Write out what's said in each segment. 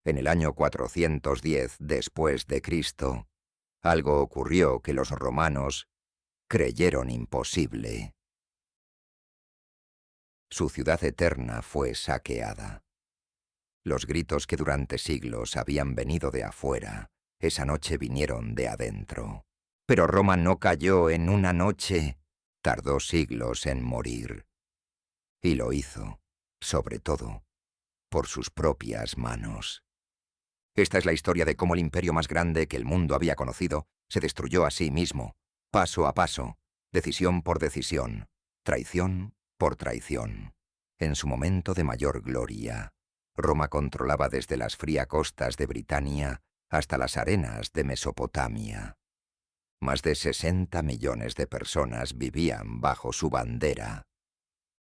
En el año 410 después de Cristo, algo ocurrió que los romanos creyeron imposible. Su ciudad eterna fue saqueada. Los gritos que durante siglos habían venido de afuera, esa noche vinieron de adentro. Pero Roma no cayó en una noche, tardó siglos en morir. Y lo hizo, sobre todo, por sus propias manos. Esta es la historia de cómo el imperio más grande que el mundo había conocido se destruyó a sí mismo, paso a paso, decisión por decisión, traición por traición. En su momento de mayor gloria, Roma controlaba desde las frías costas de Britania hasta las arenas de Mesopotamia. Más de 60 millones de personas vivían bajo su bandera.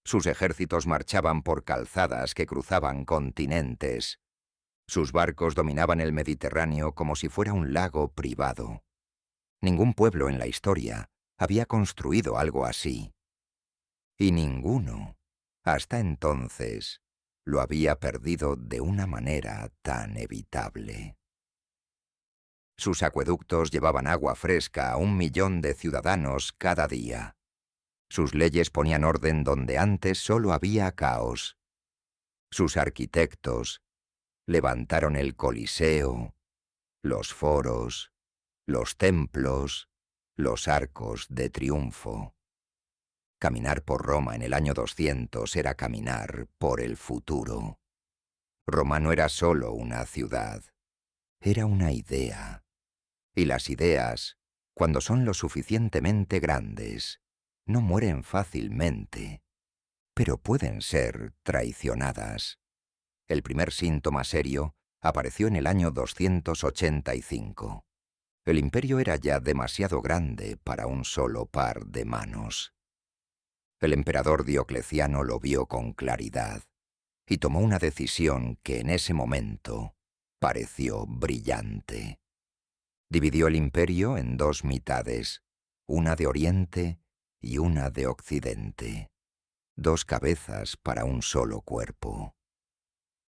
Sus ejércitos marchaban por calzadas que cruzaban continentes. Sus barcos dominaban el Mediterráneo como si fuera un lago privado. Ningún pueblo en la historia había construido algo así. Y ninguno, hasta entonces, lo había perdido de una manera tan evitable. Sus acueductos llevaban agua fresca a 1 millón de ciudadanos cada día. Sus leyes ponían orden donde antes solo había caos. Sus arquitectos levantaron el Coliseo, los foros, los templos, los arcos de triunfo. Caminar por Roma en el año 200 era caminar por el futuro. Roma no era solo una ciudad, era una idea. Y las ideas, cuando son lo suficientemente grandes, no mueren fácilmente, pero pueden ser traicionadas. El primer síntoma serio apareció en el año 285. El imperio era ya demasiado grande para un solo par de manos. El emperador Diocleciano lo vio con claridad y tomó una decisión que en ese momento pareció brillante. Dividió el imperio en 2 mitades, una de Oriente y una de Occidente. 2 cabezas para un solo cuerpo.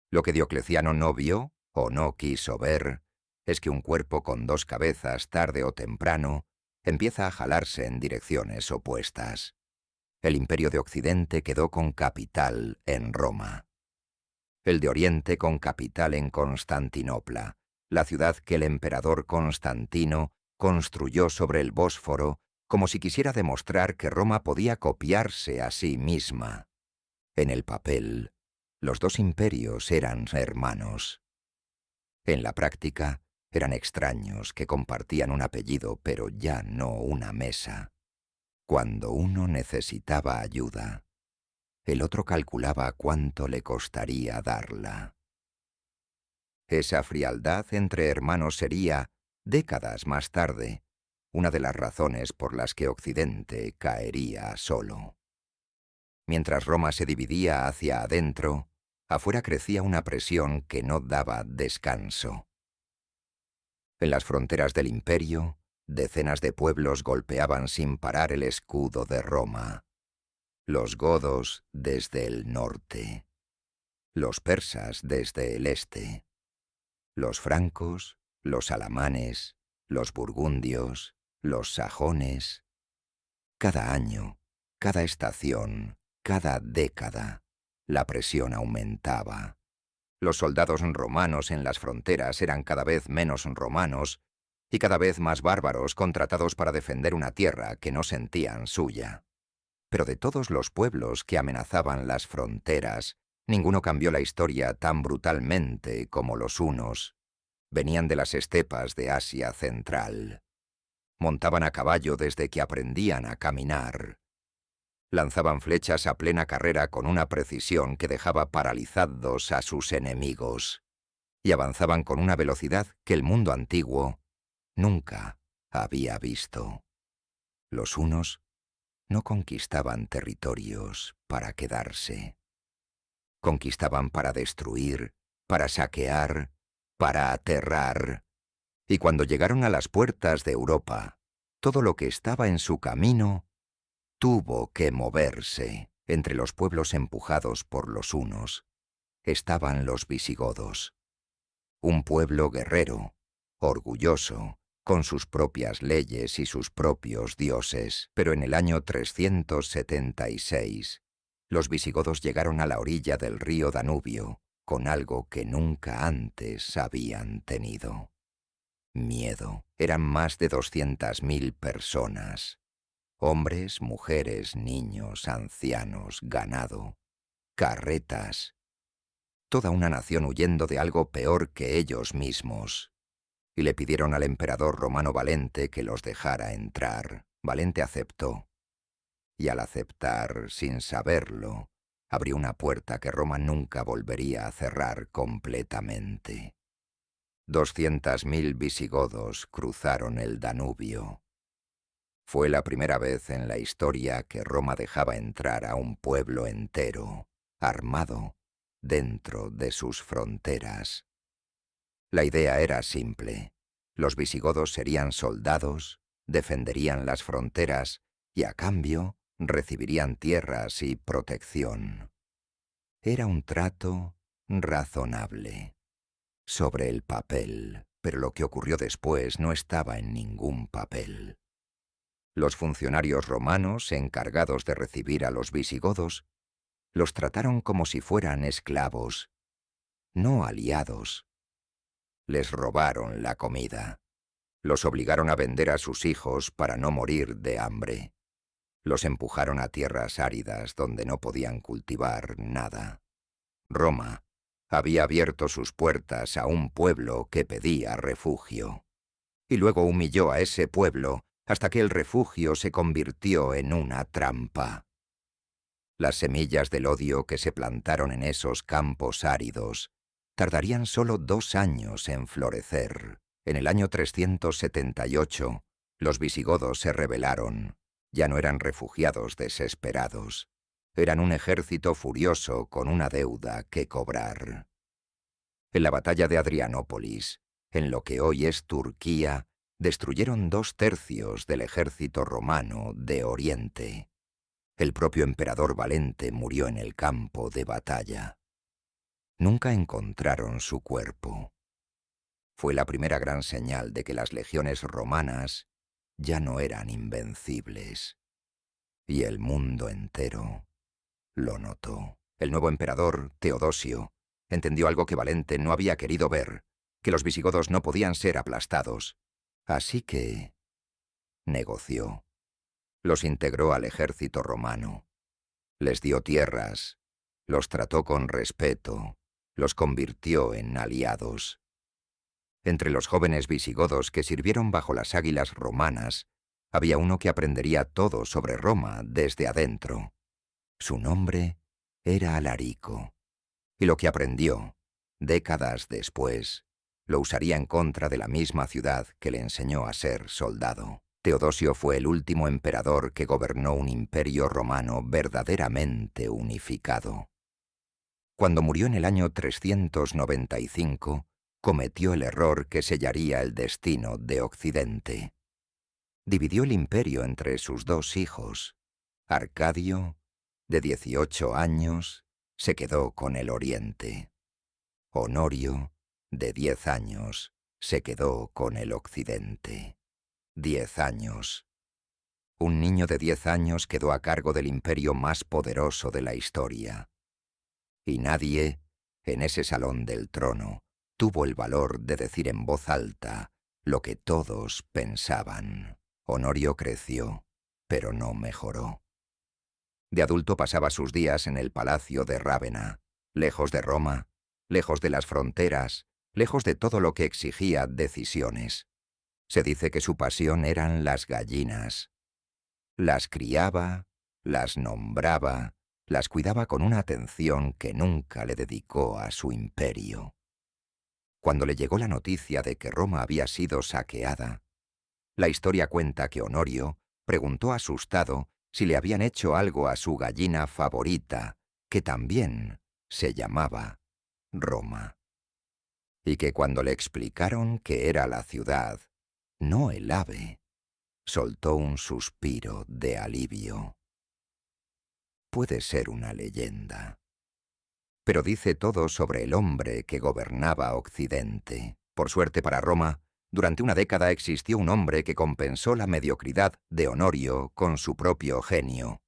Lo que Diocleciano no vio o no quiso ver es que un cuerpo con 2 cabezas tarde o temprano empieza a jalarse en direcciones opuestas. El imperio de Occidente quedó con capital en Roma. El de Oriente con capital en Constantinopla, la ciudad que el emperador Constantino construyó sobre el Bósforo como si quisiera demostrar que Roma podía copiarse a sí misma. En el papel, los 2 imperios eran hermanos. En la práctica, eran extraños que compartían un apellido pero ya no una mesa. Cuando uno necesitaba ayuda, el otro calculaba cuánto le costaría darla. Esa frialdad entre hermanos sería, décadas más tarde, una de las razones por las que Occidente caería solo. Mientras Roma se dividía hacia adentro, afuera crecía una presión que no daba descanso. En las fronteras del imperio, decenas de pueblos golpeaban sin parar el escudo de Roma. Los godos desde el norte, los persas desde el este, los francos, los alamanes, los burgundios, los sajones. Cada año, cada estación, cada década, la presión aumentaba. Los soldados romanos en las fronteras eran cada vez menos romanos y cada vez más bárbaros contratados para defender una tierra que no sentían suya. Pero de todos los pueblos que amenazaban las fronteras, ninguno cambió la historia tan brutalmente como los hunos. Venían de las estepas de Asia Central. Montaban a caballo desde que aprendían a caminar. Lanzaban flechas a plena carrera con una precisión que dejaba paralizados a sus enemigos. Y avanzaban con una velocidad que el mundo antiguo nunca había visto. Los hunos no conquistaban territorios para quedarse. Conquistaban para destruir, para saquear, para aterrar. Y cuando llegaron a las puertas de Europa, todo lo que estaba en su camino tuvo que moverse. Entre los pueblos empujados por los hunos estaban los visigodos. Un pueblo guerrero, orgulloso, con sus propias leyes y sus propios dioses. Pero en el año 376, los visigodos llegaron a la orilla del río Danubio con algo que nunca antes habían tenido: miedo. Eran más de 200.000 personas. Hombres, mujeres, niños, ancianos, ganado, carretas. Toda una nación huyendo de algo peor que ellos mismos. Y le pidieron al emperador romano Valente que los dejara entrar. Valente aceptó. Y al aceptar, sin saberlo, abrió una puerta que Roma nunca volvería a cerrar completamente. 200.000 visigodos cruzaron el Danubio. Fue la primera vez en la historia que Roma dejaba entrar a un pueblo entero, armado, dentro de sus fronteras. La idea era simple. Los visigodos serían soldados, defenderían las fronteras y, a cambio, recibirían tierras y protección. Era un trato razonable. Sobre el papel, pero lo que ocurrió después no estaba en ningún papel. Los funcionarios romanos, encargados de recibir a los visigodos, los trataron como si fueran esclavos, no aliados. Les robaron la comida. Los obligaron a vender a sus hijos para no morir de hambre. Los empujaron a tierras áridas donde no podían cultivar nada. Roma había abierto sus puertas a un pueblo que pedía refugio. Y luego humilló a ese pueblo hasta que el refugio se convirtió en una trampa. Las semillas del odio que se plantaron en esos campos áridos tardarían solo 2 años en florecer. En el año 378, los visigodos se rebelaron. Ya no eran refugiados desesperados. Eran un ejército furioso con una deuda que cobrar. En la batalla de Adrianópolis, en lo que hoy es Turquía, destruyeron 2/3 del ejército romano de Oriente. El propio emperador Valente murió en el campo de batalla. Nunca encontraron su cuerpo. Fue la primera gran señal de que las legiones romanas ya no eran invencibles. Y el mundo entero lo notó. El nuevo emperador, Teodosio, entendió algo que Valente no había querido ver, que los visigodos no podían ser aplastados. Así que negoció. Los integró al ejército romano. Les dio tierras, los trató con respeto, los convirtió en aliados. Entre los jóvenes visigodos que sirvieron bajo las águilas romanas, había uno que aprendería todo sobre Roma desde adentro. Su nombre era Alarico, y lo que aprendió, décadas después, lo usaría en contra de la misma ciudad que le enseñó a ser soldado. Teodosio fue el último emperador que gobernó un imperio romano verdaderamente unificado. Cuando murió en el año 395, cometió el error que sellaría el destino de Occidente. Dividió el imperio entre sus 2 hijos. Arcadio, de 18 años, se quedó con el Oriente. Honorio, de 10 años, se quedó con el Occidente. 10 años. Un niño de 10 años quedó a cargo del imperio más poderoso de la historia. Y nadie, en ese salón del trono, tuvo el valor de decir en voz alta lo que todos pensaban. Honorio creció, pero no mejoró. De adulto pasaba sus días en el palacio de Rávena, lejos de Roma, lejos de las fronteras, lejos de todo lo que exigía decisiones. Se dice que su pasión eran las gallinas. Las criaba, las nombraba, las cuidaba con una atención que nunca le dedicó a su imperio. Cuando le llegó la noticia de que Roma había sido saqueada, la historia cuenta que Honorio preguntó asustado si le habían hecho algo a su gallina favorita, que también se llamaba Roma. Y que cuando le explicaron que era la ciudad, no el ave, soltó un suspiro de alivio. Puede ser una leyenda, pero dice todo sobre el hombre que gobernaba Occidente. Por suerte para Roma, durante una década existió un hombre que compensó la mediocridad de Honorio con su propio genio.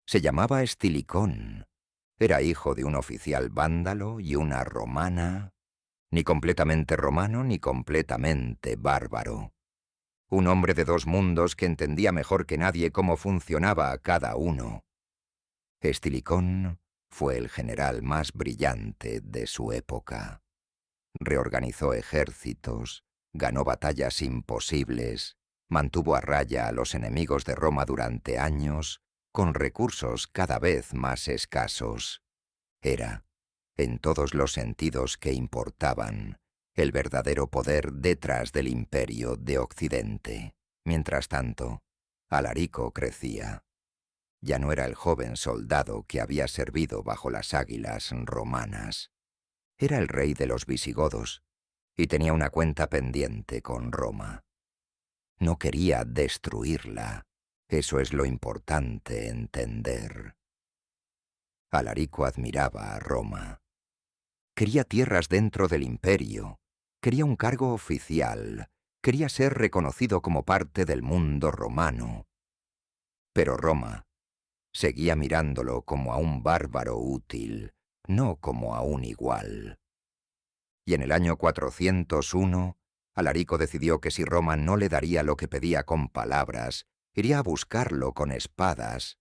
Se llamaba Estilicón. Era hijo de un oficial vándalo y una romana, ni completamente romano ni completamente bárbaro. Un hombre de dos mundos que entendía mejor que nadie cómo funcionaba cada uno. Estilicón fue el general más brillante de su época. Reorganizó ejércitos, ganó batallas imposibles, mantuvo a raya a los enemigos de Roma durante años, con recursos cada vez más escasos. Era, en todos los sentidos que importaban, el verdadero poder detrás del imperio de Occidente. Mientras tanto, Alarico crecía. Ya no era el joven soldado que había servido bajo las águilas romanas. Era el rey de los visigodos y tenía una cuenta pendiente con Roma. No quería destruirla. Eso es lo importante entender. Alarico admiraba a Roma. Quería tierras dentro del imperio. Quería un cargo oficial. Quería ser reconocido como parte del mundo romano. Pero Roma seguía mirándolo como a un bárbaro útil, no como a un igual. Y en el año 401, Alarico decidió que si Roma no le daría lo que pedía con palabras, iría a buscarlo con espadas.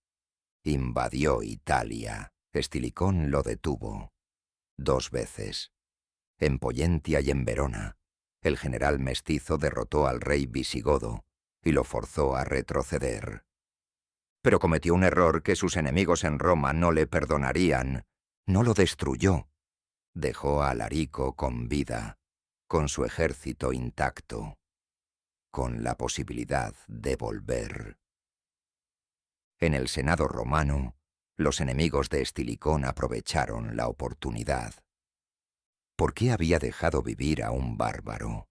Invadió Italia. Estilicón lo detuvo 2 veces. En Pollentia y en Verona, el general mestizo derrotó al rey visigodo y lo forzó a retroceder. Pero cometió un error que sus enemigos en Roma no le perdonarían. No lo destruyó. Dejó a Alarico con vida, con su ejército intacto, con la posibilidad de volver. En el Senado romano, los enemigos de Estilicón aprovecharon la oportunidad. ¿Por qué había dejado vivir a un bárbaro?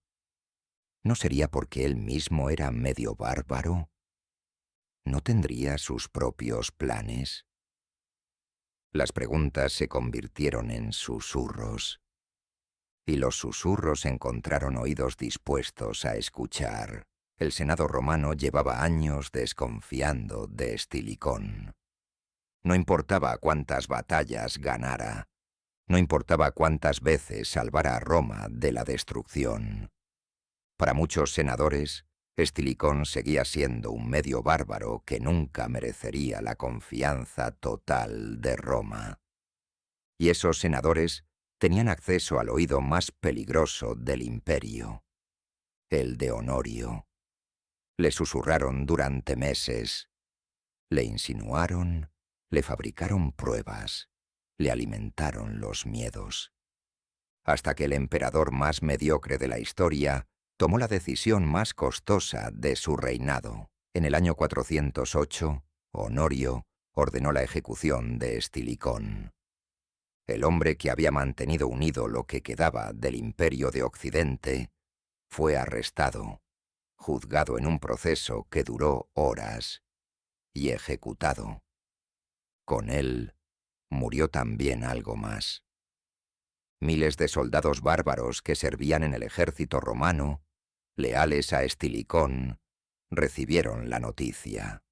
¿No sería porque él mismo era medio bárbaro? ¿No tendría sus propios planes? Las preguntas se convirtieron en susurros, y los susurros encontraron oídos dispuestos a escuchar. El Senado romano llevaba años desconfiando de Estilicón. No importaba cuántas batallas ganara, no importaba cuántas veces salvara a Roma de la destrucción. Para muchos senadores, Estilicón seguía siendo un medio bárbaro que nunca merecería la confianza total de Roma. Y esos senadores tenían acceso al oído más peligroso del imperio, el de Honorio. Le susurraron durante meses, le insinuaron, le fabricaron pruebas, le alimentaron los miedos. Hasta que el emperador más mediocre de la historia tomó la decisión más costosa de su reinado. En el año 408, Honorio ordenó la ejecución de Estilicón. El hombre que había mantenido unido lo que quedaba del imperio de Occidente fue arrestado, juzgado en un proceso que duró horas, y ejecutado. Con él murió también algo más. Miles de soldados bárbaros que servían en el ejército romano, leales a Estilicón, recibieron la noticia.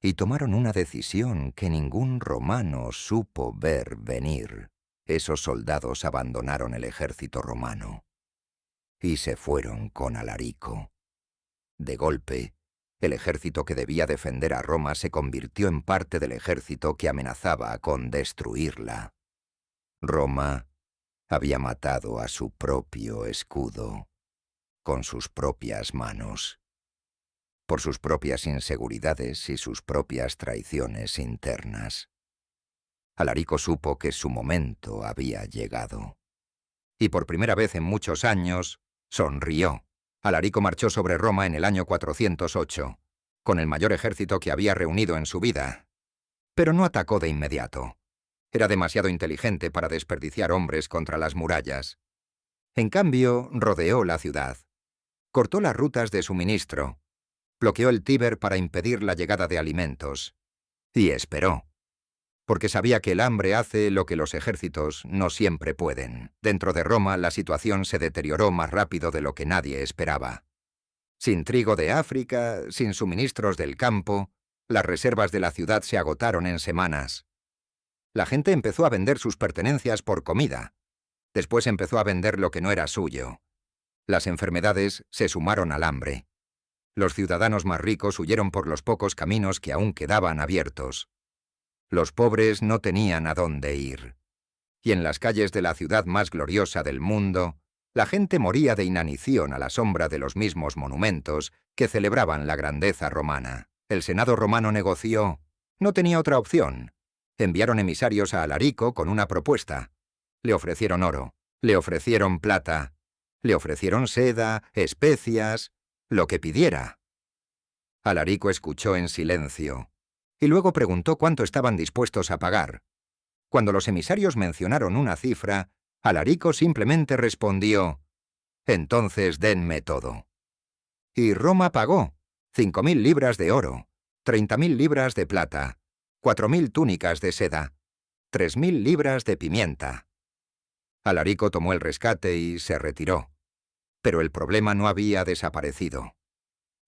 Y tomaron una decisión que ningún romano supo ver venir. Esos soldados abandonaron el ejército romano y se fueron con Alarico. De golpe, el ejército que debía defender a Roma se convirtió en parte del ejército que amenazaba con destruirla. Roma había matado a su propio escudo, con sus propias manos, por sus propias inseguridades y sus propias traiciones internas. Alarico supo que su momento había llegado. Y por primera vez en muchos años, sonrió. Alarico marchó sobre Roma en el año 408, con el mayor ejército que había reunido en su vida. Pero no atacó de inmediato. Era demasiado inteligente para desperdiciar hombres contra las murallas. En cambio, rodeó la ciudad. Cortó las rutas de suministro. Bloqueó el Tíber para impedir la llegada de alimentos. Y esperó. porque sabía que el hambre hace lo que los ejércitos no siempre pueden. Dentro de Roma la situación se deterioró más rápido de lo que nadie esperaba. Sin trigo de África, sin suministros del campo, las reservas de la ciudad se agotaron en semanas. La gente empezó a vender sus pertenencias por comida. Después empezó a vender lo que no era suyo. Las enfermedades se sumaron al hambre. Los ciudadanos más ricos huyeron por los pocos caminos que aún quedaban abiertos. Los pobres no tenían a dónde ir. Y en las calles de la ciudad más gloriosa del mundo, la gente moría de inanición a la sombra de los mismos monumentos que celebraban la grandeza romana. El Senado romano negoció. No tenía otra opción. Enviaron emisarios a Alarico con una propuesta. Le ofrecieron oro, le ofrecieron plata, le ofrecieron seda, especias, lo que pidiera. Alarico escuchó en silencio, y luego preguntó cuánto estaban dispuestos a pagar. Cuando los emisarios mencionaron una cifra, Alarico simplemente respondió: «Entonces denme todo». Y Roma pagó 5.000 libras de oro, 30.000 libras de plata, 4.000 túnicas de seda, 3.000 libras de pimienta. Alarico tomó el rescate y se retiró. Pero el problema no había desaparecido.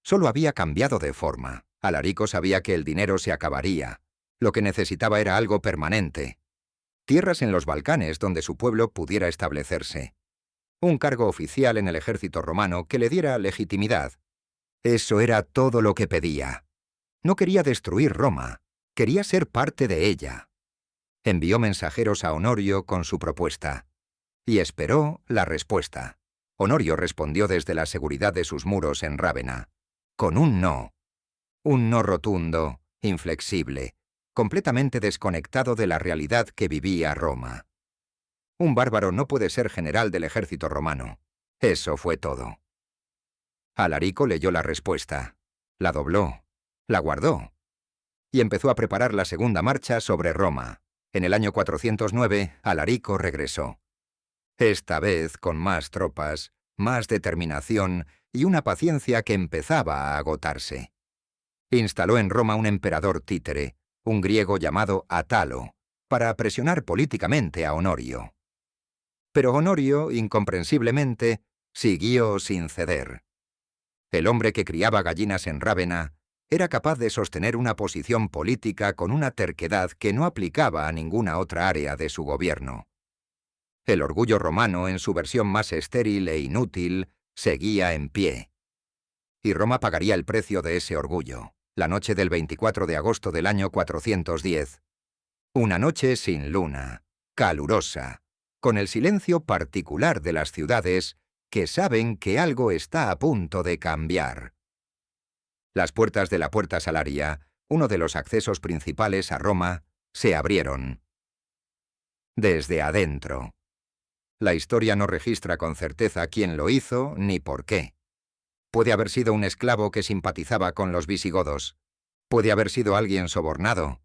Solo había cambiado de forma. Alarico sabía que el dinero se acabaría. Lo que necesitaba era algo permanente. Tierras en los Balcanes donde su pueblo pudiera establecerse. Un cargo oficial en el ejército romano que le diera legitimidad. Eso era todo lo que pedía. No quería destruir Roma, quería ser parte de ella. Envió mensajeros a Honorio con su propuesta. Y esperó la respuesta. Honorio respondió desde la seguridad de sus muros en Rávena, con un no. Un no rotundo, inflexible, completamente desconectado de la realidad que vivía Roma. Un bárbaro no puede ser general del ejército romano. Eso fue todo. Alarico leyó la respuesta, la dobló, la guardó, y empezó a preparar la segunda marcha sobre Roma. En el año 409, Alarico regresó. Esta vez con más tropas, más determinación y una paciencia que empezaba a agotarse. Instaló en Roma un emperador títere, un griego llamado Atalo, para presionar políticamente a Honorio. Pero Honorio, incomprensiblemente, siguió sin ceder. El hombre que criaba gallinas en Rávena era capaz de sostener una posición política con una terquedad que no aplicaba a ninguna otra área de su gobierno. El orgullo romano, en su versión más estéril e inútil, seguía en pie. Y Roma pagaría el precio de ese orgullo, la noche del 24 de agosto del año 410. Una noche sin luna, calurosa, con el silencio particular de las ciudades que saben que algo está a punto de cambiar. Las puertas de la Puerta Salaria, uno de los accesos principales a Roma, se abrieron. Desde adentro. La historia no registra con certeza quién lo hizo ni por qué. Puede haber sido un esclavo que simpatizaba con los visigodos. Puede haber sido alguien sobornado.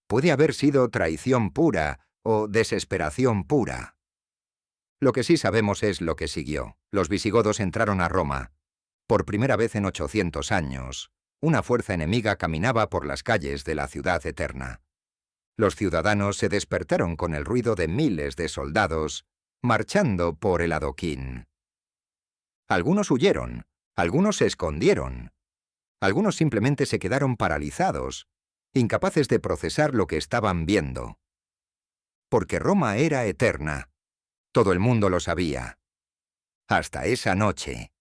Puede haber sido traición pura o desesperación pura. Lo que sí sabemos es lo que siguió. Los visigodos entraron a Roma. Por primera vez en 800 años, una fuerza enemiga caminaba por las calles de la ciudad eterna. Los ciudadanos se despertaron con el ruido de miles de soldados marchando por el adoquín. Algunos huyeron, algunos se escondieron, algunos simplemente se quedaron paralizados, incapaces de procesar lo que estaban viendo. Porque Roma era eterna. Todo el mundo lo sabía. Hasta esa noche.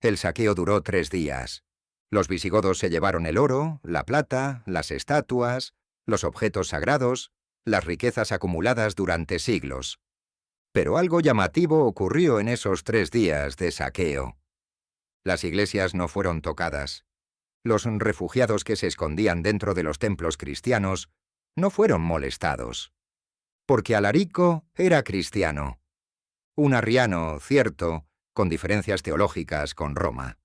El saqueo duró 3 días. Los visigodos se llevaron el oro, la plata, las estatuas, los objetos sagrados, las riquezas acumuladas durante siglos. Pero algo llamativo ocurrió en esos 3 días de saqueo. Las iglesias no fueron tocadas. Los refugiados que se escondían dentro de los templos cristianos no fueron molestados. Porque Alarico era cristiano. Un arriano, cierto, con diferencias teológicas con Roma.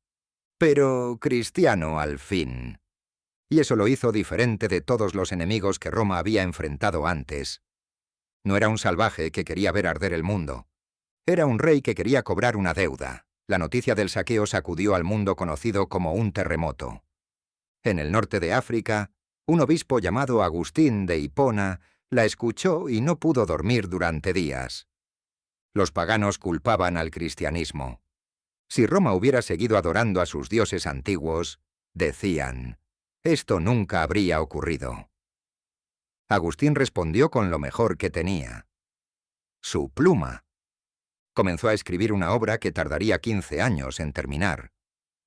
Pero cristiano al fin. Y eso lo hizo diferente de todos los enemigos que Roma había enfrentado antes. No era un salvaje que quería ver arder el mundo. Era un rey que quería cobrar una deuda. La noticia del saqueo sacudió al mundo conocido como un terremoto. En el norte de África, Un obispo llamado Agustín de Hipona la escuchó y no pudo dormir durante días. Los paganos culpaban al cristianismo. Si Roma hubiera seguido adorando a sus dioses antiguos, decían, esto nunca habría ocurrido. Agustín respondió con lo mejor que tenía: su pluma. Comenzó a escribir una obra que tardaría 15 años en terminar.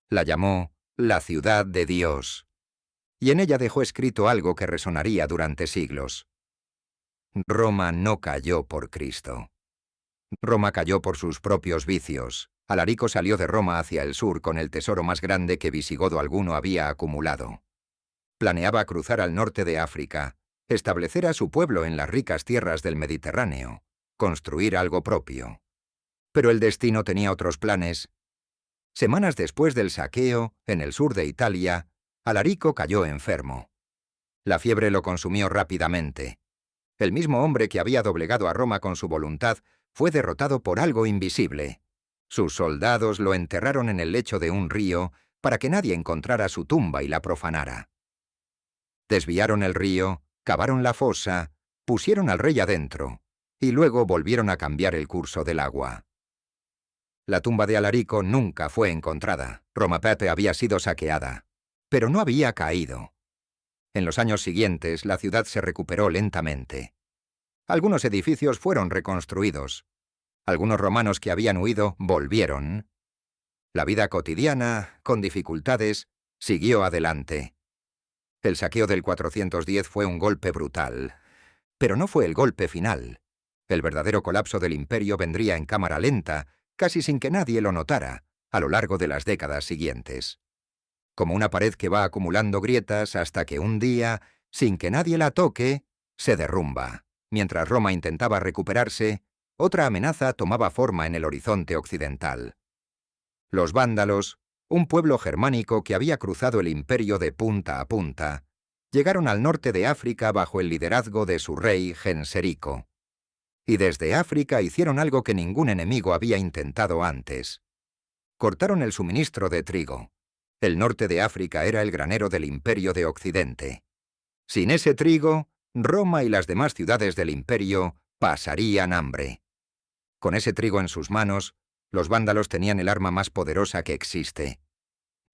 La llamó La ciudad de Dios, y en ella dejó escrito algo que resonaría durante siglos. Roma no cayó por Cristo. Roma cayó por sus propios vicios. Alarico salió de Roma hacia el sur con el tesoro más grande que visigodo alguno había acumulado. Planeaba cruzar al norte de África, establecer a su pueblo en las ricas tierras del Mediterráneo, construir algo propio. Pero el destino tenía otros planes. Semanas después del saqueo, en el sur de Italia, Alarico cayó enfermo. La fiebre lo consumió rápidamente. El mismo hombre que había doblegado a Roma con su voluntad fue derrotado por algo invisible. Sus soldados lo enterraron en el lecho de un río para que nadie encontrara su tumba y la profanara. Desviaron el río, cavaron la fosa, pusieron al rey adentro, y luego volvieron a cambiar el curso del agua. La tumba de Alarico nunca fue encontrada. Roma Pepe había sido saqueada, pero no había caído. En los años siguientes, la ciudad se recuperó lentamente. Algunos edificios fueron reconstruidos. Algunos romanos que habían huido volvieron. La vida cotidiana, con dificultades, siguió adelante. El saqueo del 410 fue un golpe brutal, pero no fue el golpe final. El verdadero colapso del imperio vendría en cámara lenta, casi sin que nadie lo notara, a lo largo de las décadas siguientes. Como una pared que va acumulando grietas hasta que un día, sin que nadie la toque, se derrumba. Mientras Roma intentaba recuperarse, otra amenaza tomaba forma en el horizonte occidental. Los vándalos, un pueblo germánico que había cruzado el imperio de punta a punta, llegaron al norte de África bajo el liderazgo de su rey Genserico. Y desde África hicieron algo que ningún enemigo había intentado antes. Cortaron el suministro de trigo. El norte de África era el granero del imperio de Occidente. Sin ese trigo, Roma y las demás ciudades del imperio pasarían hambre. Con ese trigo en sus manos, los vándalos tenían el arma más poderosa que existe.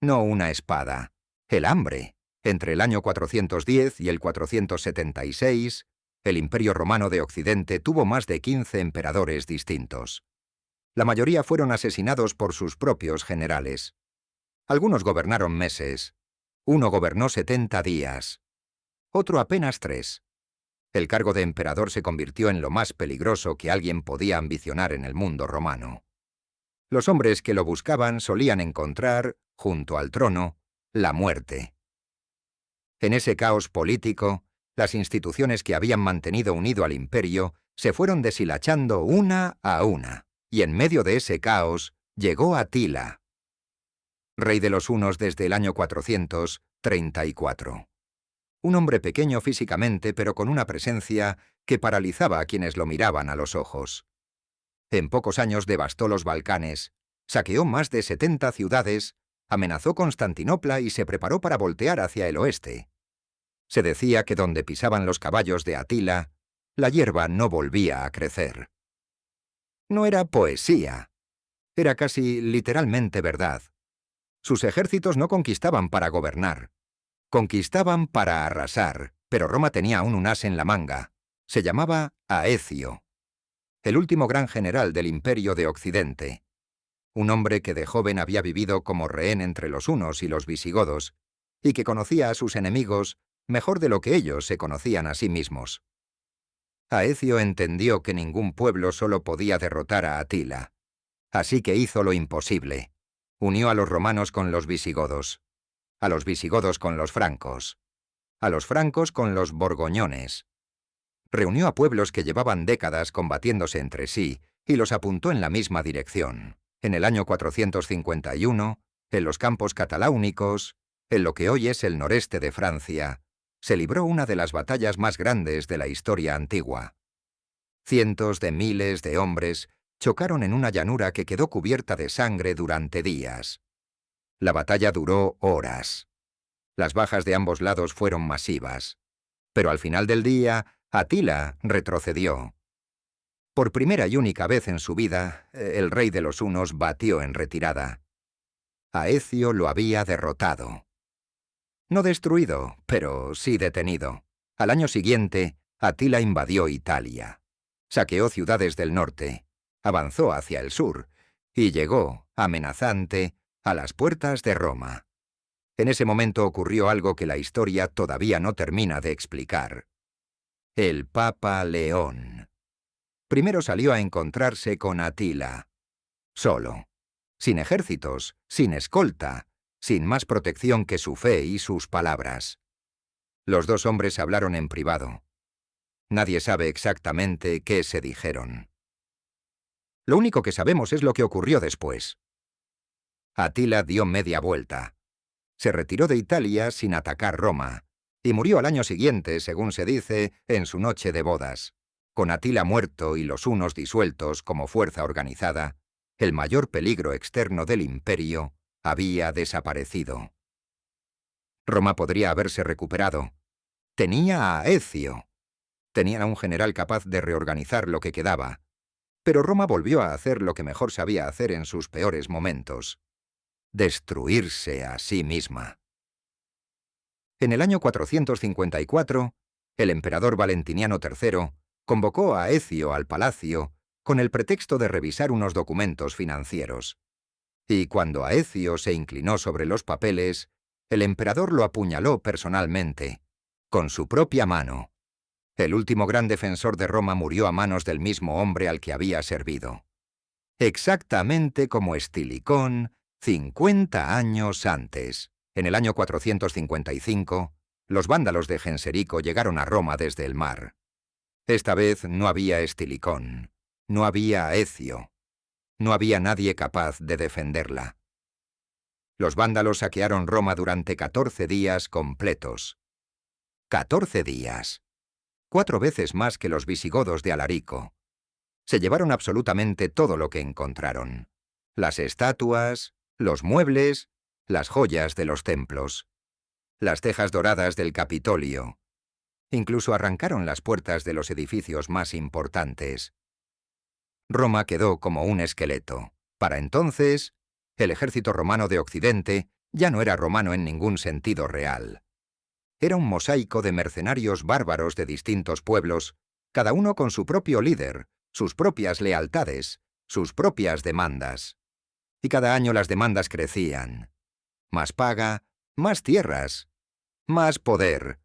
No una espada, el hambre. Entre el año 410 y el 476, el Imperio Romano de Occidente tuvo más de 15 emperadores distintos. La mayoría fueron asesinados por sus propios generales. Algunos gobernaron meses. Uno gobernó 70 días. Otro apenas 3. El cargo de emperador se convirtió en lo más peligroso que alguien podía ambicionar en el mundo romano. Los hombres que lo buscaban solían encontrar, junto al trono, la muerte. En ese caos político, las instituciones que habían mantenido unido al imperio se fueron deshilachando una a una, y en medio de ese caos llegó Atila, rey de los hunos desde el año 434. Un hombre pequeño físicamente, pero con una presencia que paralizaba a quienes lo miraban a los ojos. En pocos años devastó los Balcanes, saqueó más de 70 ciudades, amenazó Constantinopla y se preparó para voltear hacia el oeste. Se decía que donde pisaban los caballos de Atila, la hierba no volvía a crecer. No era poesía, era casi literalmente verdad. Sus ejércitos no conquistaban para gobernar. Conquistaban para arrasar, pero Roma tenía aún un as en la manga. Se llamaba Aecio, el último gran general del Imperio de Occidente. Un hombre que de joven había vivido como rehén entre los hunos y los visigodos, y que conocía a sus enemigos mejor de lo que ellos se conocían a sí mismos. Aecio entendió que ningún pueblo solo podía derrotar a Atila. Así que hizo lo imposible. Unió a los romanos con los visigodos, a los visigodos con los francos, a los francos con los borgoñones. Reunió a pueblos que llevaban décadas combatiéndose entre sí y los apuntó en la misma dirección. En el año 451, en los campos cataláunicos, en lo que hoy es el noreste de Francia, se libró una de las batallas más grandes de la historia antigua. Cientos de miles de hombres chocaron en una llanura que quedó cubierta de sangre durante días. La batalla duró horas. Las bajas de ambos lados fueron masivas. Pero al final del día, Atila retrocedió. Por primera y única vez en su vida, el rey de los hunos batió en retirada. Aecio lo había derrotado. No destruido, pero sí detenido. Al año siguiente, Atila invadió Italia. Saqueó ciudades del norte, avanzó hacia el sur y llegó, amenazante, a las puertas de Roma. En ese momento ocurrió algo que la historia todavía no termina de explicar. El Papa León. Primero salió a encontrarse con Atila. Solo. Sin ejércitos, sin escolta, sin más protección que su fe y sus palabras. Los dos hombres hablaron en privado. Nadie sabe exactamente qué se dijeron. Lo único que sabemos es lo que ocurrió después. Atila dio media vuelta. Se retiró de Italia sin atacar Roma, y murió al año siguiente, según se dice, en su noche de bodas. Con Atila muerto y los hunos disueltos como fuerza organizada, el mayor peligro externo del imperio había desaparecido. Roma podría haberse recuperado. Tenía a Aecio. Tenían a un general capaz de reorganizar lo que quedaba. Pero Roma volvió a hacer lo que mejor sabía hacer en sus peores momentos: destruirse a sí misma. En el año 454, el emperador Valentiniano III convocó a Aecio al palacio con el pretexto de revisar unos documentos financieros. Y cuando Aecio se inclinó sobre los papeles, el emperador lo apuñaló personalmente, con su propia mano. El último gran defensor de Roma murió a manos del mismo hombre al que había servido. Exactamente como Estilicón, 50 años antes. En el año 455, los vándalos de Genserico llegaron a Roma desde el mar. Esta vez no había Estilicón, no había Aecio, no había nadie capaz de defenderla. Los vándalos saquearon Roma durante 14 días completos. 14 días. 4 veces más que los visigodos de Alarico. Se llevaron absolutamente todo lo que encontraron: las estatuas, los muebles, las joyas de los templos, las tejas doradas del Capitolio. Incluso arrancaron las puertas de los edificios más importantes. Roma quedó como un esqueleto. Para entonces, el ejército romano de Occidente ya no era romano en ningún sentido real. Era un mosaico de mercenarios bárbaros de distintos pueblos, cada uno con su propio líder, sus propias lealtades, sus propias demandas. Y cada año las demandas crecían. Más paga, más tierras, más poder.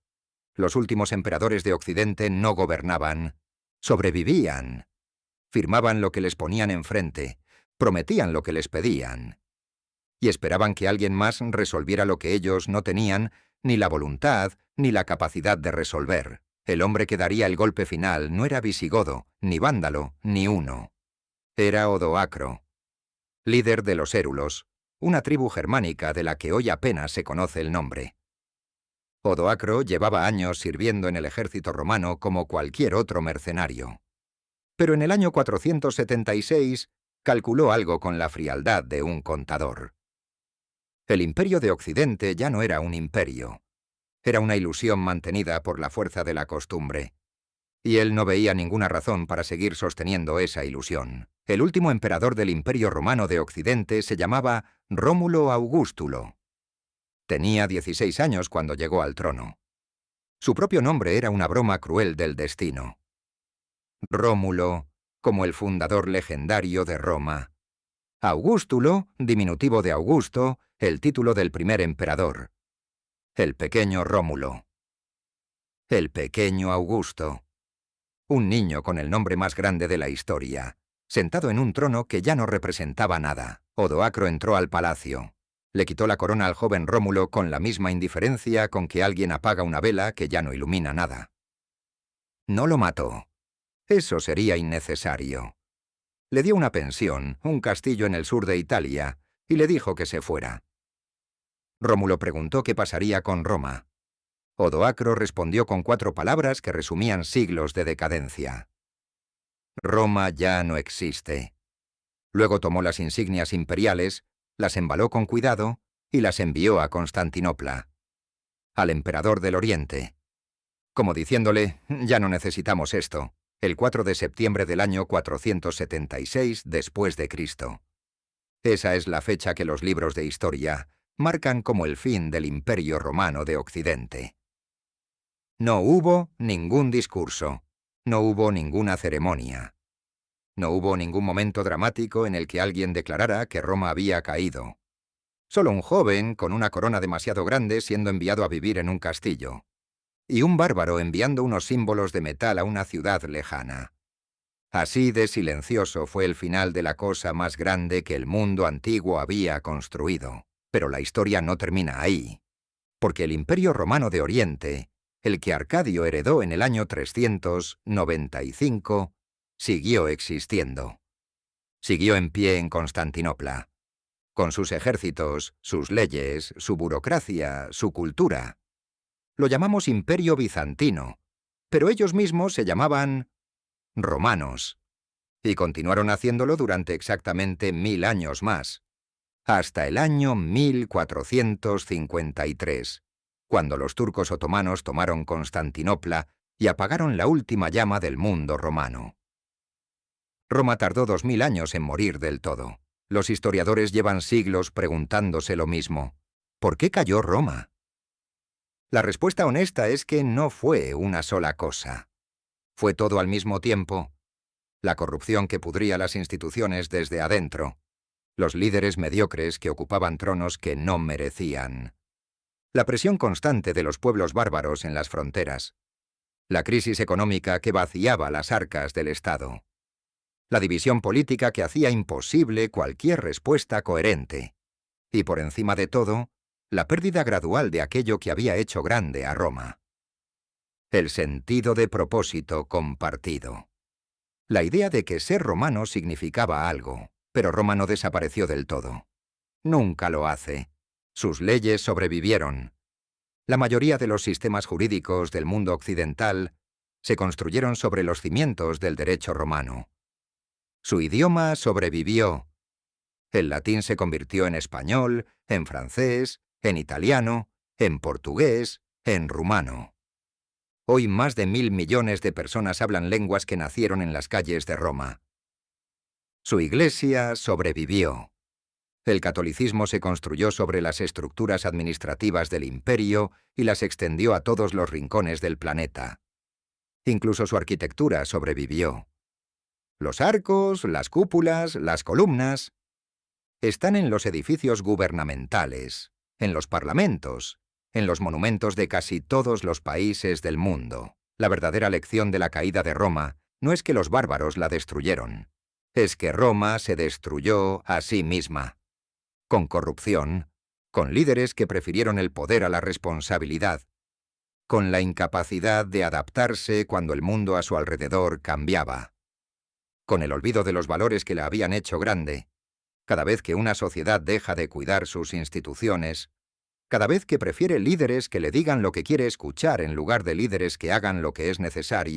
Los últimos emperadores de Occidente no gobernaban, sobrevivían. Firmaban lo que les ponían enfrente, prometían lo que les pedían. Y esperaban que alguien más resolviera lo que ellos no tenían ni la voluntad ni la capacidad de resolver. El hombre que daría el golpe final no era visigodo, ni vándalo, ni huno. Era Odoacro, líder de los érulos, una tribu germánica de la que hoy apenas se conoce el nombre. Odoacro llevaba años sirviendo en el ejército romano como cualquier otro mercenario. Pero en el año 476 calculó algo con la frialdad de un contador. El imperio de Occidente ya no era un imperio. Era una ilusión mantenida por la fuerza de la costumbre. Y él no veía ninguna razón para seguir sosteniendo esa ilusión. El último emperador del Imperio Romano de Occidente se llamaba Rómulo Augustulo. Tenía 16 años cuando llegó al trono. Su propio nombre era una broma cruel del destino. Rómulo, como el fundador legendario de Roma. Augustulo, diminutivo de Augusto, el título del primer emperador. El pequeño Rómulo. El pequeño Augusto. Un niño con el nombre más grande de la historia, sentado en un trono que ya no representaba nada. Odoacro entró al palacio. Le quitó la corona al joven Rómulo con la misma indiferencia con que alguien apaga una vela que ya no ilumina nada. No lo mató. Eso sería innecesario. Le dio una pensión, un castillo en el sur de Italia, y le dijo que se fuera. Rómulo preguntó qué pasaría con Roma. Odoacro respondió con 4 palabras que resumían siglos de decadencia. Roma ya no existe. Luego tomó las insignias imperiales, las embaló con cuidado y las envió a Constantinopla. al emperador del Oriente, como diciéndole, ya no necesitamos esto, el 4 de septiembre del año 476 después de Cristo. Esa es la fecha que los libros de historia marcan como el fin del Imperio Romano de Occidente. No hubo ningún discurso, no hubo ninguna ceremonia. No hubo ningún momento dramático en el que alguien declarara que Roma había caído. Solo un joven con una corona demasiado grande siendo enviado a vivir en un castillo. Y un bárbaro enviando unos símbolos de metal a una ciudad lejana. Así de silencioso fue el final de la cosa más grande que el mundo antiguo había construido. Pero la historia no termina ahí, porque el Imperio Romano de Oriente, el que Arcadio heredó en el año 395, siguió existiendo. Siguió en pie en Constantinopla, con sus ejércitos, sus leyes, su burocracia, su cultura. Lo llamamos Imperio Bizantino, pero ellos mismos se llamaban romanos, y continuaron haciéndolo durante exactamente 1000 años más, hasta el año 1453, cuando los turcos otomanos tomaron Constantinopla y apagaron la última llama del mundo romano. Roma tardó 2000 años en morir del todo. Los historiadores llevan siglos preguntándose lo mismo. ¿Por qué cayó Roma? La respuesta honesta es que no fue una sola cosa. Fue todo al mismo tiempo. La corrupción que pudría las instituciones desde adentro. Los líderes mediocres que ocupaban tronos que no merecían. La presión constante de los pueblos bárbaros en las fronteras. La crisis económica que vaciaba las arcas del Estado. La división política que hacía imposible cualquier respuesta coherente. Y por encima de todo, la pérdida gradual de aquello que había hecho grande a Roma. El sentido de propósito compartido. La idea de que ser romano significaba algo, pero Roma no desapareció del todo. Nunca lo hace. Sus leyes sobrevivieron. La mayoría de los sistemas jurídicos del mundo occidental se construyeron sobre los cimientos del derecho romano. Su idioma sobrevivió. El latín se convirtió en español, en francés, en italiano, en portugués, en rumano. Hoy más de 1000 millones de personas hablan lenguas que nacieron en las calles de Roma. Su iglesia sobrevivió. El catolicismo se construyó sobre las estructuras administrativas del imperio y las extendió a todos los rincones del planeta. Incluso su arquitectura sobrevivió. Los arcos, las cúpulas, las columnas, están en los edificios gubernamentales, en los parlamentos, en los monumentos de casi todos los países del mundo. La verdadera lección de la caída de Roma no es que los bárbaros la destruyeron, es que Roma se destruyó a sí misma, con corrupción, con líderes que prefirieron el poder a la responsabilidad, con la incapacidad de adaptarse cuando el mundo a su alrededor cambiaba, con el olvido de los valores que la habían hecho grande. Cada vez que una sociedad deja de cuidar sus instituciones, cada vez que prefiere líderes que le digan lo que quiere escuchar en lugar de líderes que hagan lo que es necesario,